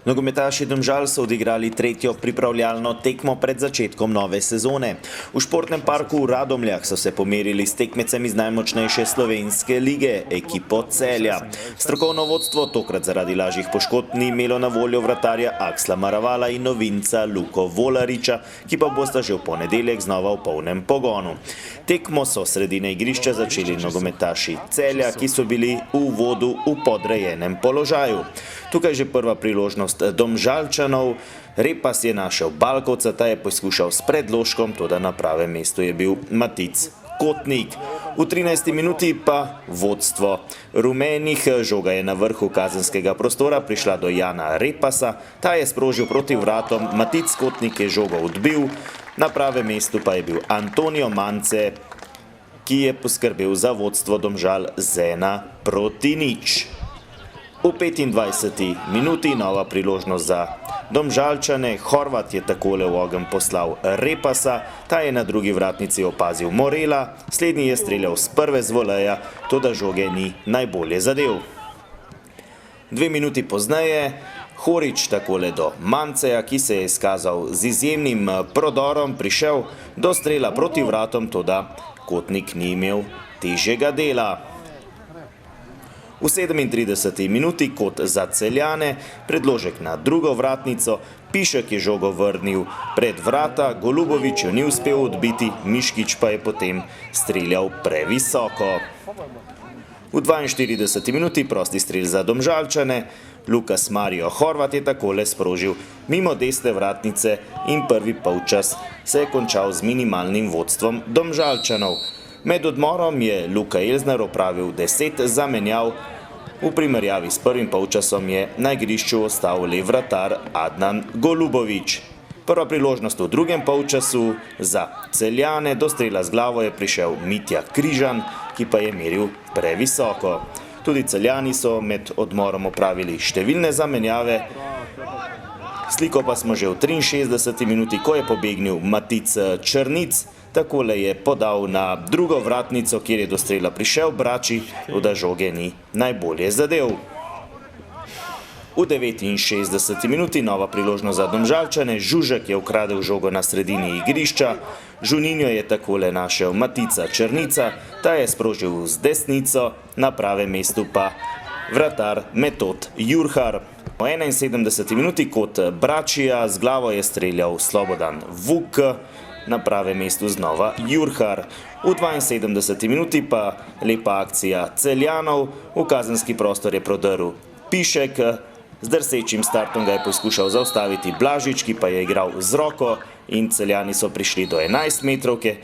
Nogometaši Domžal so odigrali tretjo pripravljalno tekmo pred začetkom nove sezone. V športnem parku v Radomljah so se pomerili s tekmecem iz najmočnejše slovenske lige, ekipo Celja. Strokovno vodstvo tokrat zaradi lažjih poškodb ni imelo na voljo vratarja Aksla Maravala in novinca Luko Volariča, ki pa bosta že v ponedeljek znova v polnem pogonu. Tekmo so sredine igrišča začeli nogometaši Celja, ki so bili v uvodu v podrejenem položaju. Tukaj že prva priložnost Domžalčanov. Repas je našel Balkovca, ta je poskušal s predložkom, toda na pravem mestu je bil Matic Kotnik. V 13. minuti pa vodstvo rumenih. Žoga je na vrhu kazenskega prostora prišla do Jana Repasa, ta je sprožil proti vratom, Matic Kotnik je žogo odbil, na pravem mestu pa je bil Antonio Mance, ki je poskrbel za vodstvo Domžal z 1:0. V 25. minuti nova priložnost za Domžalčane. Horvat je takole v ogenj poslal Repasa, ta je na drugi vratnici opazil Morela, slednji je streljal z prve z voleja, toda žoge ni najbolje zadel. 2 minuti pozneje Horić takole do Manceja, ki se je izkazal z izjemnim prodorom, prišel do strela proti vratom, toda Kotnik ni imel težjega dela. V 37. minuti kot za Celjane, predložek na drugo vratnico, Pišek je žogo vrnil pred vrata, Golubović jo ni uspel odbiti, Miškić pa je potem streljal previsoko. V 42. minuti prosti strel za Domžalčane, Lukas Mario Horvat je takole sprožil mimo desne vratnice in prvi polčas se je končal z minimalnim vodstvom Domžalčanov. Med odmorom je Luka Elzner opravil 10 zamenjav, v primerjavi s prvim polčasom je na igrišču ostal le vratar Adnan Golubović. Prva priložnost v drugem polčasu za Celjane, do strela z glavo je prišel Mitja Križan, ki pa je meril previsoko. Tudi Celjani so med odmorom opravili številne zamenjave. Sliko pa smo že v 63. minuti, ko je pobegnil Matic Črnic. Takole je podal na drugo vratnico, kjer je do strela prišel Brači, toda žoge ni najbolje zadev. V 69. minuti nova priložnost za Domžalčane, Žužek je ukradel žogo na sredini igrišča, Žuninjo je takole našel Matica Črnica, ta je sprožil z desnico, na pravem mestu pa vratar Metod Jurhar. V 71. minuti kot Bračija z glavo je streljal Slobodan Vuk, na pravem mestu znova Jurhar. V 72. minuti pa lepa akcija Celjanov, v kazenski prostor je prodrl Pišek, z drsečim startom ga je poskušal zaustaviti Blažič, ki pa je igral z roko in Celjani so prišli do 11 metrovke,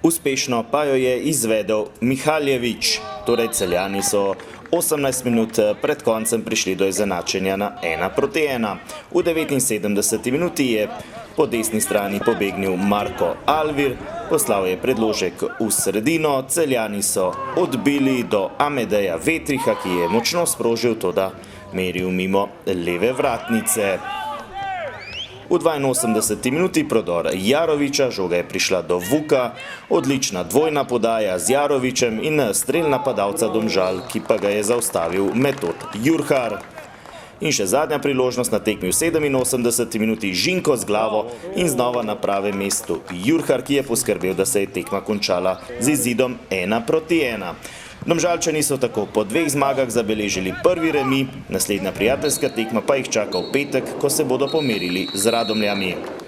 uspešno pa jo je izvedel Mihaljević, torej Celjani so 18 minut pred koncem prišli do izenačenja na 1:1. V 79. minuti je po desni strani pobegnil Marko Alvir, poslal je predložek v sredino, Celjani so odbili do Amedeja Vetriha, ki je močno sprožil, toda meril mimo leve vratnice. V 82. minuti prodor Jarovića, žoga je prišla do Vuka, odlična dvojna podaja z Jarovićem in strel napadalca Domžal, ki pa ga je zaustavil Metod Jurhar. In še zadnja priložnost na tekmi v 87. minuti, Žinko z glavo in znova na pravem mestu Jurhar, ki je poskrbel, da se je tekma končala z izidom 1:1. Domžalčani so tako po 2 zmagah zabeležili prvi remi, naslednja prijateljska tekma pa jih čaka v petek, ko se bodo pomerili z Radomljami.